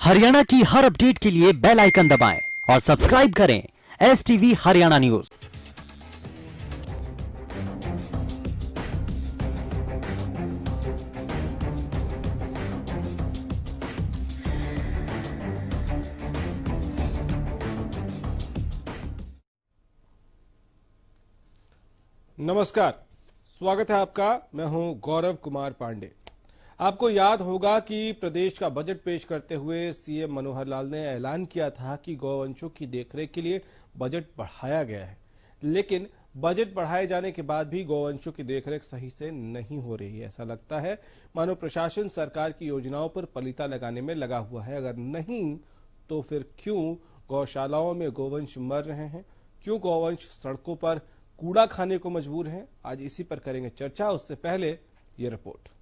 हरियाणा की हर अपडेट के लिए बेल आइकन दबाएं और सब्सक्राइब करें STV हरियाणा न्यूज। नमस्कार, स्वागत है आपका। मैं हूं गौरव कुमार पांडे। आपको याद होगा कि प्रदेश का बजट पेश करते हुए सीएम मनोहर लाल ने ऐलान किया था कि गौवंशों की देखरेख के लिए बजट बढ़ाया गया है, लेकिन बजट बढ़ाए जाने के बाद भी गौवंशों की देखरेख सही से नहीं हो रही है। ऐसा लगता है मानो प्रशासन सरकार की योजनाओं पर पलीता लगाने में लगा हुआ है। अगर नहीं तो फिर क्यों गौशालाओं में गौवंश मर रहे हैं, क्यों गौवंश सड़कों पर कूड़ा खाने को मजबूर हैं? आज इसी पर करेंगे चर्चा। उससे पहले ये रिपोर्ट।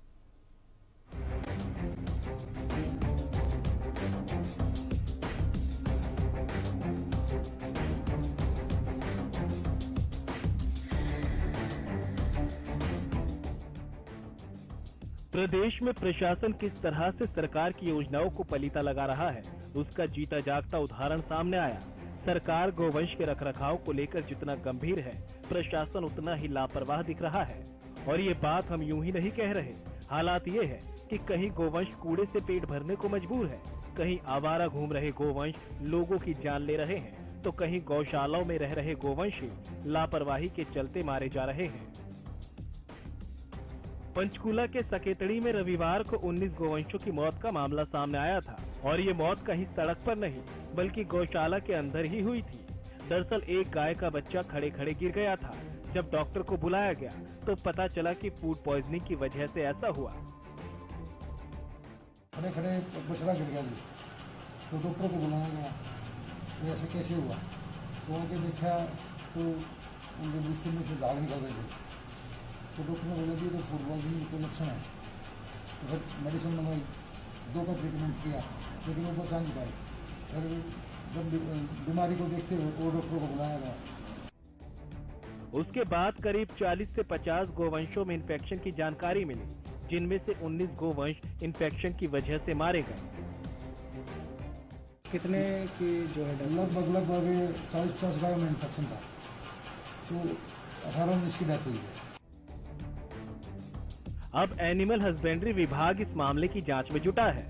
प्रदेश में प्रशासन किस तरह से सरकार की योजनाओं को पलीता लगा रहा है, उसका जीता जागता उदाहरण सामने आया। सरकार गौवंश के रखरखाव को लेकर जितना गंभीर है, प्रशासन उतना ही लापरवाह दिख रहा है। और ये बात हम यूं ही नहीं कह रहे। हालात ये है कि कहीं गौवंश कूड़े से पेट भरने को मजबूर है, कहीं आवारा घूम रहे गौवंश लोगों की जान ले रहे हैं, तो कहीं गौशालाओं में रह रहे गौवंशी लापरवाही के चलते मारे जा रहे हैं। पंचकूला के सकेतड़ी में रविवार को 19 गौवंशों की मौत का मामला सामने आया था और ये मौत कहीं सड़क पर नहीं बल्कि गौशाला के अंदर ही हुई थी। दरअसल एक गाय का बच्चा खड़े खड़े गिर गया था। जब डॉक्टर को बुलाया गया तो पता चला कि फूड पॉइजनिंग की वजह से ऐसा हुआ। खड़े खड़े बछड़ा गिर गया जी, तो डॉक्टर को बुलाया गया, तो ऐसे कैसे हुआ? तो आके देखा तो उनके बिस्तर में से झाग निकल रही थी। तो डॉक्टर ने बोला कि तो फूड पॉइजनिंग के लक्षण है। तो फिर मेडिसिन मंगाई, 2 का ट्रीटमेंट किया, लेकिन वो बचा नहीं पाए। फिर जब बीमारी को देखते हुए वो डॉक्टर को बुलाया गया। उसके बाद करीब 40 से 50 गौवंशों में इन्फेक्शन की जानकारी मिली, जिनमें से 19 गौवंश इन्फेक्शन की वजह से मारे गए। कितने की जो है लगभग 40-50 गायों में इन्फेक्शन था, तो 18 में इसकी डेथ हुई है। अब एनिमल हस्बेंड्री विभाग इस मामले की जांच में जुटा है।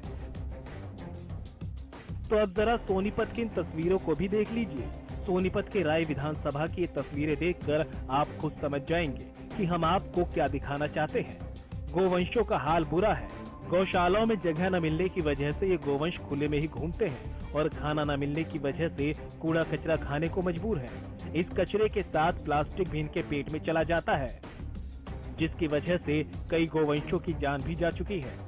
तो अब जरा सोनीपत की इन तस्वीरों को भी देख लीजिए। सोनीपत के राय विधानसभा की ये तस्वीरें देखकर आप खुद समझ जाएंगे कि हम आपको क्या दिखाना चाहते हैं। गौवंशों का हाल बुरा है। गौशालाओं में जगह न मिलने की वजह से ये गौवंश खुले में ही घूमते हैं और खाना न मिलने की वजह से कूड़ा कचरा खाने को मजबूर हैं। इस कचरे के साथ प्लास्टिक भी इनके पेट में चला जाता है, जिसकी वजह से कई गौवंशों की जान भी जा चुकी है।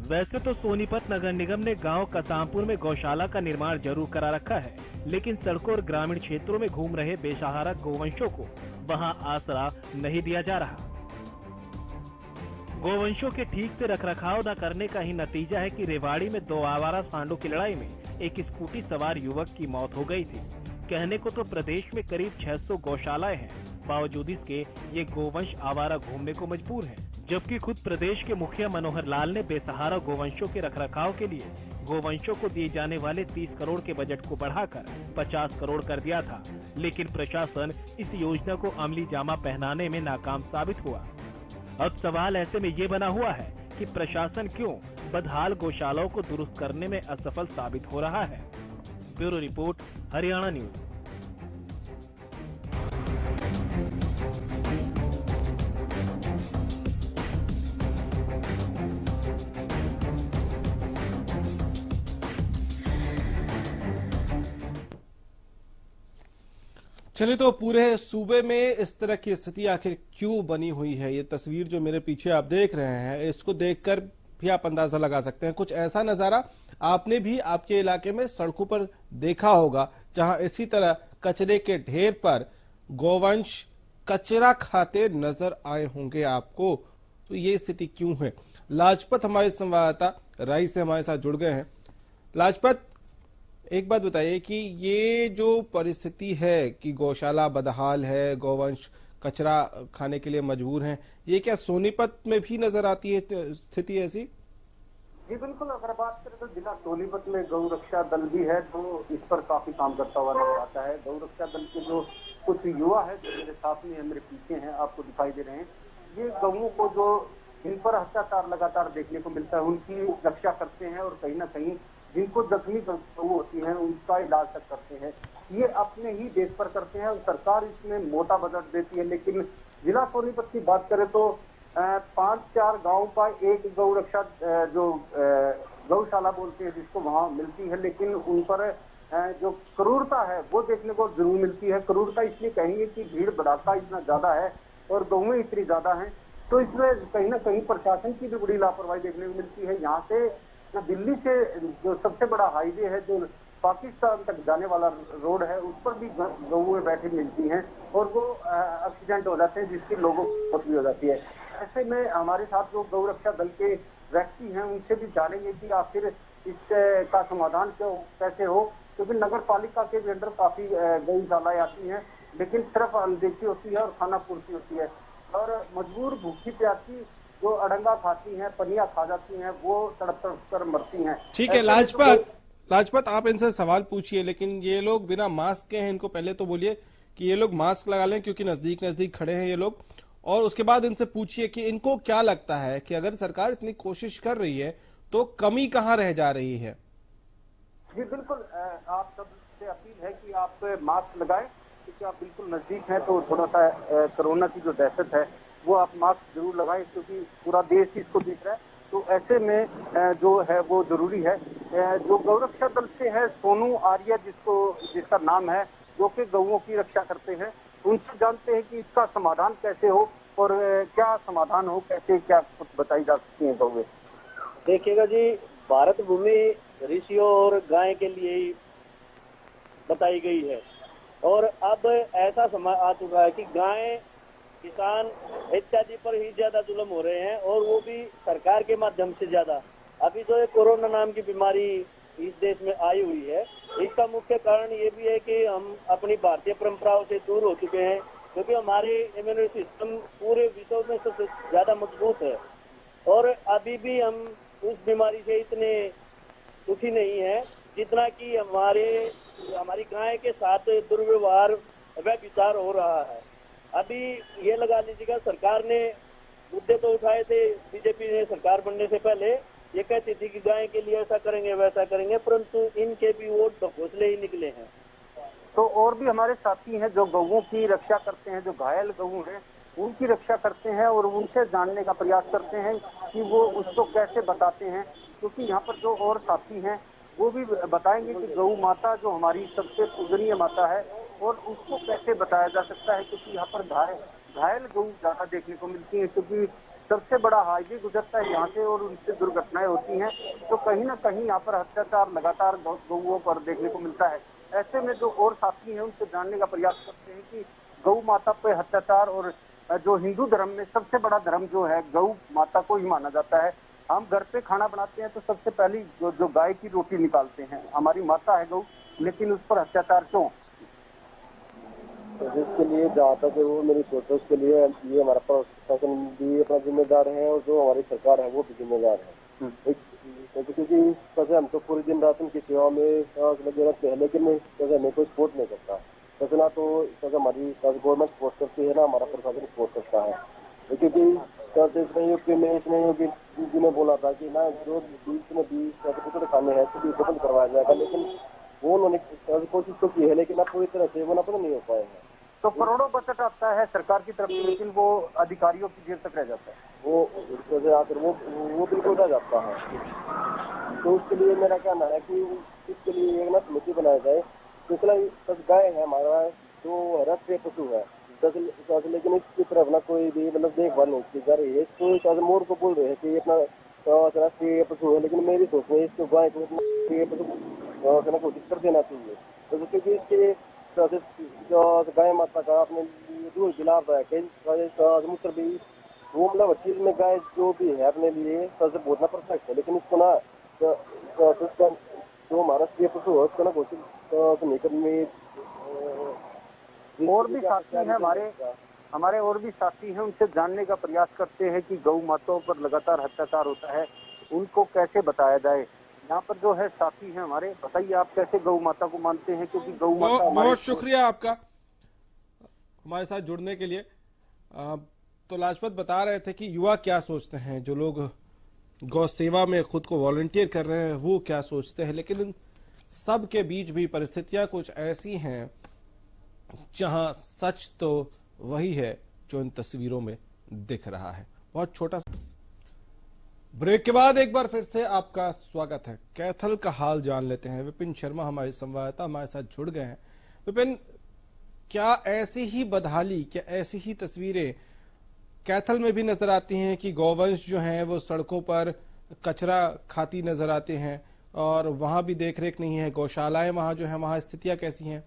वैसे तो सोनीपत नगर निगम ने गांव कसामपुर में गौशाला का निर्माण जरूर करा रखा है, लेकिन सड़कों और ग्रामीण क्षेत्रों में घूम रहे बेसहारा गौवंशों को वहां आसरा नहीं दिया जा रहा। गौवंशों के ठीक से रखरखाव न करने का ही नतीजा है कि रेवाड़ी में 2 आवारा सांडों की लड़ाई में एक स्कूटी सवार युवक की मौत हो गई थी। कहने को तो प्रदेश में करीब 600 गौशालाएं हैं, बावजूद इसके ये गौवंश आवारा घूमने को मजबूर हैं। जबकि खुद प्रदेश के मुखिया मनोहर लाल ने बेसहारा गौवंशों के रखरखाव के लिए गौवंशों को दिए जाने वाले 30 करोड़ के बजट को बढ़ाकर 50 करोड़ कर दिया था, लेकिन प्रशासन इस योजना को अमली जामा पहनाने में नाकाम साबित हुआ। अब सवाल ऐसे में ये बना हुआ है कि प्रशासन क्यों बदहाल गौशालाओं को दुरुस्त करने में असफल साबित हो रहा है। Bureau report, Haryana news. चलिए, तो पूरे सूबे में इस तरह की स्थिति आखिर क्यों बनी हुई है? ये तस्वीर जो मेरे पीछे आप देख रहे हैं, इसको देखकर भी आप अंदाजा लगा सकते हैं। कुछ ऐसा नजारा आपने भी आपके इलाके में सड़कों पर देखा होगा, जहां इसी तरह कचरे के ढेर पर गौवंश कचरा खाते नजर आए होंगे आपको। तो ये स्थिति क्यों है? लाजपत हमारे संवाददाता राई से हमारे साथ जुड़ गए हैं। लाजपत, एक बात बताइए कि ये जो परिस्थिति है कि गौशाला बदहाल है, गौवंश कचरा खाने के लिए मजबूर हैं, ये क्या सोनीपत में भी नजर आती है स्थिति ऐसी? जी बिल्कुल, अगर बात करें तो जिला सोनीपत में गौ रक्षा दल भी है, तो इस पर काफी काम करता हुआ नजर आता है। गौ रक्षा दल के जो कुछ युवा है जो मेरे साथ में है, मेरे पीछे हैं, आपको दिखाई दे रहे हैं, ये गौओं को जो जिन पर अत्याचार लगातार देखने को मिलता है उनकी रक्षा करते हैं, और कहीं ना कहीं जिनको जख्मी गौ होती है उनका इलाज तक करते हैं। ये अपने ही देश पर करते हैं और सरकार इसमें मोटा बजट देती है। लेकिन जिला सोनीपत की बात करें तो 5-4 गांव का एक गौ रक्षा जो गौशाला बोलते हैं जिसको वहां मिलती है, लेकिन उन पर जो क्रूरता है वो देखने को जरूर मिलती है। क्रूरता इसलिए कहेंगे कि भीड़ भड़ाका इतना ज्यादा है और गौएं इतनी ज्यादा हैं, तो इसमें कहीं ना कहीं प्रशासन की भी बड़ी लापरवाही देखने को मिलती है। यहाँ से जो दिल्ली से जो सबसे बड़ा हाईवे है जो पाकिस्तान तक जाने वाला रोड है, उस पर भी गौएं बैठी मिलती हैं और वो एक्सीडेंट हो जाते हैं जिसकी लोगों को मौत भी हो जाती है। ऐसे में हमारे साथ जो गौ रक्षा दल के व्यक्ति हैं उनसे भी जानेंगे कि आखिर इसका समाधान कैसे हो, क्योंकि नगर पालिका के भी अंदर काफी गौशालाएं आती हैं, लेकिन सिर्फ अनदेखी होती है और खाना पूर्ति होती है, और मजबूर भूखी प्यासी जो अड़ंगा खाती हैं, पनिया खा जाती हैं, वो तड़प तड़प कर मरती हैं। ठीक है लाजपत, आप इनसे सवाल पूछिए, लेकिन ये लोग बिना मास्क के हैं, इनको पहले तो बोलिए कि ये लोग मास्क लगा लें क्योंकि नजदीक नजदीक खड़े हैं ये लोग, और उसके बाद इनसे पूछिए कि इनको क्या लगता है कि अगर सरकार इतनी कोशिश कर रही है तो कमी कहां रह जा रही है। जी बिल्कुल, आप सबसे अपील है कि आप मास्क लगाएं, क्योंकि आप बिल्कुल नजदीक हैं, तो थोड़ा सा कोरोना की जो दहशत है वो आप मास्क जरूर लगाएं, क्योंकि पूरा देश इसको देख रहा है। तो ऐसे में जो है वो जरूरी है। जो गौरक्षा दल से है सोनू आर्य जिसका नाम है, जो कि गौओं की रक्षा करते हैं, उनसे जानते हैं कि इसका समाधान कैसे हो और क्या समाधान हो, कैसे क्या कुछ बताई जा सकती है गौएं। देखिएगा जी, भारत भूमि ऋषियों और गाय के लिए ही बताई गई है, और अब ऐसा समय आ चुका है कि गाय, किसान इत्यादि पर ही ज्यादा जुल्म हो रहे हैं, और वो भी सरकार के माध्यम से ज्यादा। अभी जो कोरोना नाम की बीमारी इस देश में आई हुई है, इसका मुख्य कारण ये भी है कि हम अपनी भारतीय परंपराओं से दूर हो चुके हैं, क्योंकि हमारे इम्यूनिटी सिस्टम पूरे विश्व में सबसे ज्यादा मजबूत है, और अभी भी हम उस बीमारी से इतने दुखी नहीं है जितना कि हमारी गाय के साथ दुर्व्यवहार व विचार हो रहा है। अभी ये लगा लीजिएगा, सरकार ने मुद्दे तो उठाए थे, बीजेपी ने सरकार बनने से पहले ये कहती थी कि गाय के लिए ऐसा करेंगे वैसा करेंगे, परंतु इनके भी वो घोंसले ही निकले हैं। तो और भी हमारे साथी हैं जो गौओं की रक्षा करते हैं, जो घायल गऊ हैं उनकी रक्षा करते हैं, और उनसे जानने का प्रयास करते हैं कि वो उसको कैसे बताते हैं, क्योंकि यहाँ पर जो और साथी हैं वो भी बताएंगे कि गौ माता जो हमारी सबसे पूजनीय माता है, और उसको कैसे बताया जा सकता है, क्योंकि यहाँ पर घायल गऊ ज्यादा देखने को मिलती है, क्योंकि सबसे बड़ा हाईवे गुजरता है यहाँ से और उनसे दुर्घटनाएं होती हैं, तो कहीं ना कहीं यहाँ पर अत्याचार लगातार गौओं पर देखने को मिलता है। ऐसे में जो और साथी हैं उनसे जानने का प्रयास करते हैं कि गौ माता पे अत्याचार, और जो हिंदू धर्म में सबसे बड़ा धर्म जो है गौ माता को ही माना जाता है। हम घर पे खाना बनाते हैं तो सबसे पहली जो गाय की रोटी निकालते हैं, हमारी माता है गौ, लेकिन उस पर अत्याचार क्यों? तो जिसके लिए जहाँ तक वो मेरी सोच है, उसके लिए ये हमारा प्रशासन भी अपना जिम्मेदार है, और जो हमारी सरकार है वो भी जिम्मेदार है। क्योंकि जैसे हम तो पूरे दिन रात उनकी सेवा में लगे रहते हैं, लेकिन जैसे हमें कोई सपोर्ट नहीं करता, जैसे ना तो जैसे हमारी गवर्नमेंट सपोर्ट करती है ना हमारा प्रशासन सपोर्ट करता है। क्योंकि सहयोगी में सहयोगी जी ने बोला था कि ना जो बीच में 20 सर्टिफिकेट खाने हैं तो भी बंद करवाया जाएगा, लेकिन वो उन्होंने कोशिश तो की है, लेकिन ना पूरी तरह से वो ना नहीं हो पाए हैं। तो करोड़ों बजट आता है सरकार की तरफ से, लेकिन वो अधिकारियों की जेब तक रह जाता है, वो जैसे आकर वो बिल्कुल रह जाता है। तो उसके लिए मेरा कहना है कि इसके लिए एक ना समिति बनाया जाए। दूसरा गाय है हमारा जो राष्ट्रीय पशु है, लेकिन इसकी तरफ ना कोई भी मतलब देखभाल नहीं की जा रही है। तो मोर को बोल रहे हैं कि अपना राष्ट्रीय पशु है, लेकिन मेरी सोच में इसको गाय को राष्ट्रीय पशु घोषित कर देना चाहिए, तो क्योंकि इसके गाय माता का अपने दूध गिलाफ है, मूत्र भी वो मतलब चीज में गाय जो भी है अपने लिए सबसे बहुत ना परफेक्ट है, लेकिन इसको ना जो हमारा राष्ट्रीय पशु है उसको ना घोषित नहीं करने। और भी साथी हैं हमारे और भी साथी हैं, उनसे जानने का प्रयास करते हैं कि गौ माताओं पर लगातार अत्याचार होता है, उनको कैसे बताया जाए। यहाँ पर जो है साथी हैं हमारे, बताइए आप कैसे गौ माता को मानते हैं, क्योंकि गौ माता बहुत हमारे- बहुत शुक्रिया आपका हमारे साथ जुड़ने के लिए। तो लाजपत बता रहे थे कि युवा क्या सोचते हैं, जो लोग गौ सेवा में खुद को वॉलंटियर कर रहे हैं वो क्या सोचते हैं, लेकिन इन सब के बीच भी परिस्थितियां कुछ ऐसी हैं जहां सच तो वही है जो इन तस्वीरों में दिख रहा है। बहुत छोटा सा ब्रेक के बाद एक बार फिर से आपका स्वागत है। कैथल का हाल जान लेते हैं। विपिन शर्मा हमारे संवाददाता हमारे साथ जुड़ गए हैं। विपिन, क्या ऐसी ही बदहाली, क्या ऐसी ही तस्वीरें कैथल में भी नजर आती हैं कि गौवंश जो हैं वो सड़कों पर कचरा खाती नजर आते हैं और वहां भी देखरेख नहीं है, गौशालाएं वहां जो है वहां स्थितियां कैसी हैं?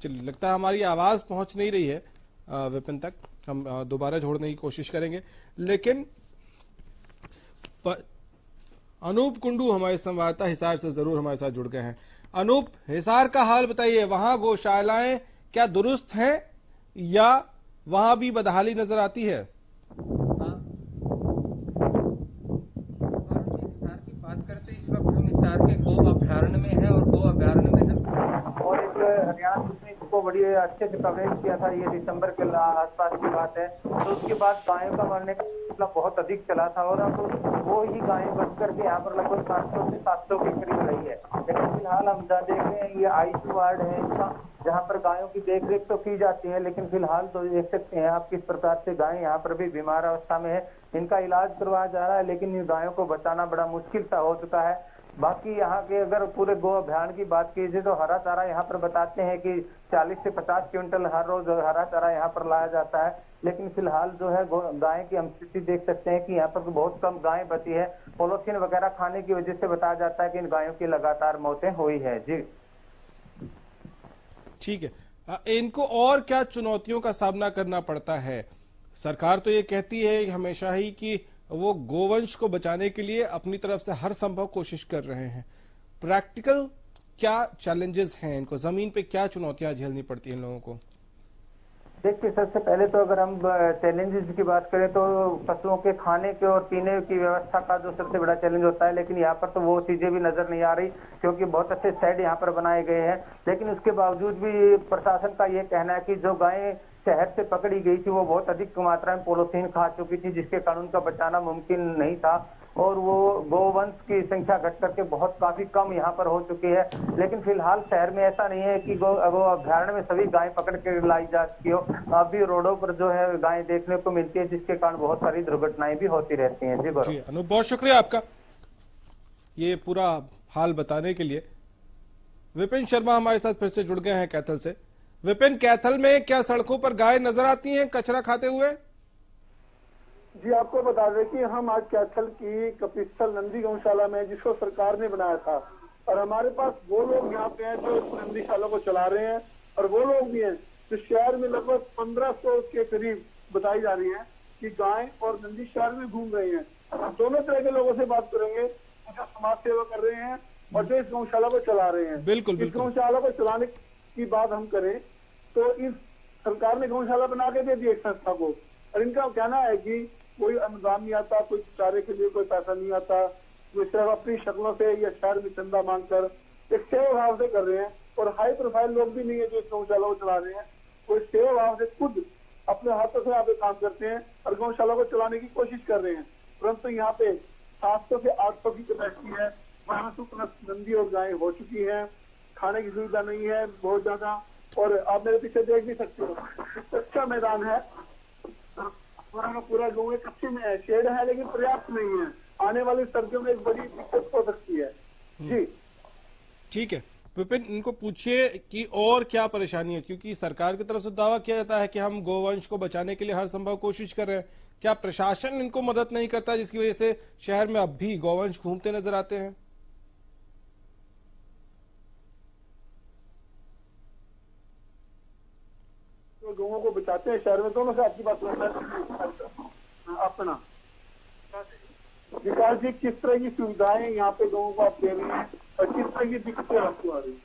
चलिए, लगता है हमारी आवाज पहुंच नहीं रही है विपिन तक। हम दोबारा जोड़ने की कोशिश करेंगे। लेकिन अनूप कुंडू हमारे संवाददाता हिसार से जरूर हमारे साथ जुड़ गए हैं। अनूप, हिसार का हाल बताइए, वहां गौशालाएं क्या दुरुस्त हैं या वहां भी बदहाली नजर आती है? हिसार की बात करते इस वक्त हम हिसार के गो अभ्यारण्य में हैं और गो अभ्यारण्य में और एक हरियाणा पुलिस ने इसको बड़ी अच्छे से कवरेज किया था, ये दिसंबर के आसपास की बात है। तो उसके बाद गायों का मरने का मामला बहुत अधिक चला था और अब वो ही गायें बच करके यहाँ पर लगभग 500 से 700 के करीब रही है। लेकिन फिलहाल हम देख रहे हैं ये आईसीयू वार्ड है इनका, जहाँ पर गायों की देखरेख तो की जाती है, लेकिन फिलहाल तो देख सकते हैं आप किस प्रकार से गायें यहाँ पर भी बीमार अवस्था में है। इनका इलाज करवाया जा रहा है, लेकिन इन गायों को बचाना बड़ा मुश्किल सा हो चुका है। बाकी यहाँ के अगर पूरे गो अभियान की बात कीजिए तो हरा चारा यहाँ पर बताते हैं कि 40 से 50 क्विंटल हर रोज हरा चारा यहाँ पर लाया जाता है। लेकिन फिलहाल जो है गाय की हम स्थिति देख सकते हैं कि यहाँ पर बहुत कम गायें बची है। पॉलिथीन वगैरह खाने की वजह से बताया जाता है कि इन गायों की लगातार मौतें हुई है। जी ठीक है, इनको और क्या चुनौतियों का सामना करना पड़ता है? सरकार तो ये कहती है हमेशा ही कि वो गोवंश को बचाने के लिए अपनी तरफ से हर संभव कोशिश कर रहे हैं। प्रैक्टिकल क्या चैलेंजेस हैं इनको, जमीन पे क्या चुनौतियां झेलनी पड़ती हैं इन लोगों को? देखिए, सबसे पहले तो अगर हम चैलेंजेस की बात करें तो पशुओं के खाने के और पीने की व्यवस्था का जो सबसे बड़ा चैलेंज होता है, लेकिन यहाँ पर तो वो चीजें भी नजर नहीं आ रही क्योंकि बहुत अच्छे शेड यहाँ पर बनाए गए हैं। लेकिन उसके बावजूद भी प्रशासन का ये कहना है कि जो गायें शहर से पकड़ी गई थी वो बहुत अधिक मात्रा में पॉलिथीन खा चुकी थी, जिसके कारण उनका बचाना मुमकिन नहीं था और वो गोवंश की संख्या घट करके बहुत काफी कम यहाँ पर हो चुकी है। लेकिन फिलहाल शहर में ऐसा नहीं है कि गो अभ्यारण्य में सभी गायें पकड़ के लाई जा चुकी हो। अभी रोडों पर जो है गायें देखने को मिलती है, जिसके कारण बहुत सारी दुर्घटनाएं भी होती रहती हैं। जी जी अनूप, बहुत शुक्रिया आपका ये पूरा हाल बताने के लिए। विपिन शर्मा हमारे साथ फिर से जुड़ गए हैं कैथल से। विपिन, कैथल में क्या सड़कों पर गाय नजर आती हैं कचरा खाते हुए? जी, आपको बता दें कि हम आज कैथल की कपिस्थल नंदी गौशाला में, जिसको सरकार ने बनाया था, और हमारे पास वो लोग यहाँ पे हैं जो इस नंदीशाला को चला रहे हैं और वो लोग भी हैं जो शहर में लगभग 1500 के करीब बताई जा रही है कि गाय और नंदी शहर में घूम रहे हैं। हम दोनों तरह के लोगों से बात करेंगे जो समाज सेवा कर रहे हैं और जो इस गौशाला को चला रहे हैं। बिल्कुल इस गौशाला को चलाने की बात हम करें तो इस सरकार ने गौशाला बना के दे दी एक संस्था को, और इनका कहना है कि कोई अनुदान नहीं आता, कोई चारे के लिए कोई पैसा नहीं आता, वो सिर्फ अपनी शक्लों से या शहर में चंदा मांगकर एक सेवा भाव से कर रहे हैं। और हाई प्रोफाइल लोग भी नहीं है जो इस गौशाला को चला रहे हैं, वो सेवा भाव से खुद अपने हाथों से यहाँ पे काम करते हैं और गौशाला को चलाने की कोशिश कर रहे हैं। परंतु यहाँ पे 700 से 800 की कैपेसिटी है, 1200 प्लस नंदी और गायें हो चुकी है, खाने की सुविधा नहीं है बहुत ज्यादा। और आप मेरे पीछे देख भी सकते हो, कच्चा मैदान है, पूरा का पूरा गाँव कच्चे में है, शेड है लेकिन पर्याप्त नहीं है। आने वाली सर्दियों में एक बड़ी दिक्कत हो सकती है। जी ठीक है विपिन, इनको पूछिए कि और क्या परेशानी है, क्योंकि सरकार की तरफ से दावा किया जाता है कि हम गोवंश को बचाने के लिए हर संभव कोशिश कर रहे हैं। क्या प्रशासन इनको मदद नहीं करता जिसकी वजह से शहर में अब भी गोवंश घूमते नजर आते हैं? गाँवों को बचाते हैं शहर में, दोनों से आपकी बात अपना विकास जी, किस तरह की सुविधाएं यहाँ पे गाँवों को आप दे रहे हैं और किस तरह की दिक्कतें आपको आ रही है?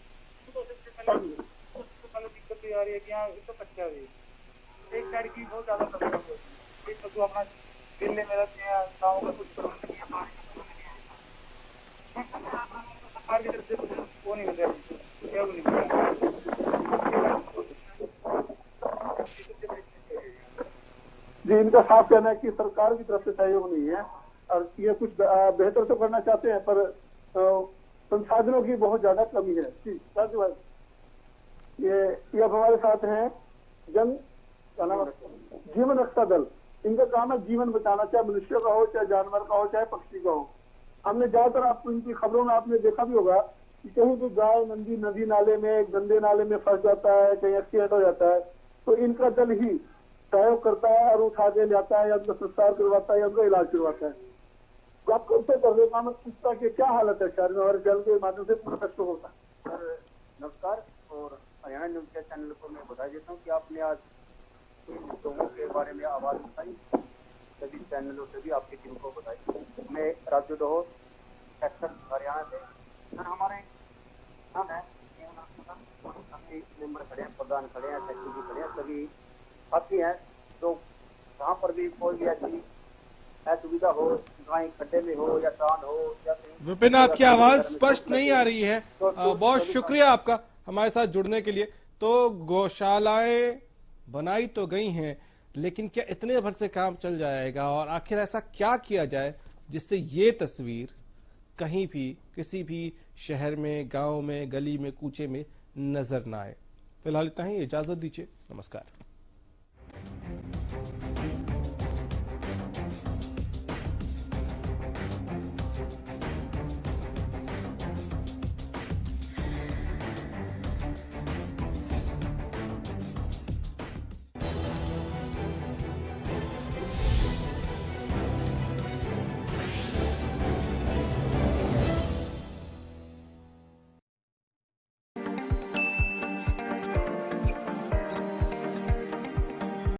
दिक्कत ये आ रही है कि यहाँ तो कच्चा है, एक साइड की बहुत ज्यादा समस्या है। कोई पशु अपना गिरने में रहते हैं, गाँव का कुछ प्रबंध नहीं है, पानी सरकार की तरफ से वो नहीं मिल रहा, सहयोग नहीं मिल रहा। जी, इनका साफ कहना है कि सरकार की तरफ से सहयोग नहीं है और ये कुछ बेहतर तो करना चाहते हैं पर संसाधनों की बहुत ज्यादा कमी है। जी साथी भाई, ये अब हमारे साथ हैं जीवन रक्षा दल। इनका काम है जीवन बचाना, चाहे मनुष्य का हो, चाहे जानवर का हो, चाहे पक्षी का हो। हमने ज्यादातर आपको इनकी खबरों में आपने देखा भी होगा कि कहीं भी गाय नदी नाले में, गंदे नाले में फंस जाता है, कहीं एक्सीडेंट हो जाता है तो इनका दल ही सहयोग करता है और उठा के लाता है या उनका संस्कार करवाता है या उनका इलाज करवाता है। तो आप कब से कर रहे काम पूछता कि क्या हालत है शहर में और जल के माध्यम से पूरा कष्ट होता है। नमस्कार, और हरियाणा न्यूज के चैनल को मैं बता देता हूँ कि आपने आज इन मुद्दों के बारे में आवाज उठाई, सभी चैनलों से भी आपकी टीम को बताई। मैं राजू डोहर सेक्टर हरियाणा से, सर हमारे नाम है सभी मेंबर खड़े हैं, प्रधान खड़े हैं, सेक्रेटरी खड़े हैं, सभी साथी हैं। तो जहाँ पर भी कोई भी ऐसी असुविधा हो, गाय खड्डे में हो या टान हो या विपिन, आपकी आवाज स्पष्ट नहीं आ रही है। बहुत शुक्रिया आपका हमारे साथ जुड़ने के लिए। तो गौशालाएं बनाई तो गई हैं, लेकिन क्या इतने भर से काम चल जाएगा? और आखिर ऐसा क्या किया जाए जिससे ये तस्वीर कहीं भी किसी भी शहर में, गांव में, गली में, कूचे में नजर ना आए? फिलहाल इतना ही, इजाजत दीजिए, नमस्कार।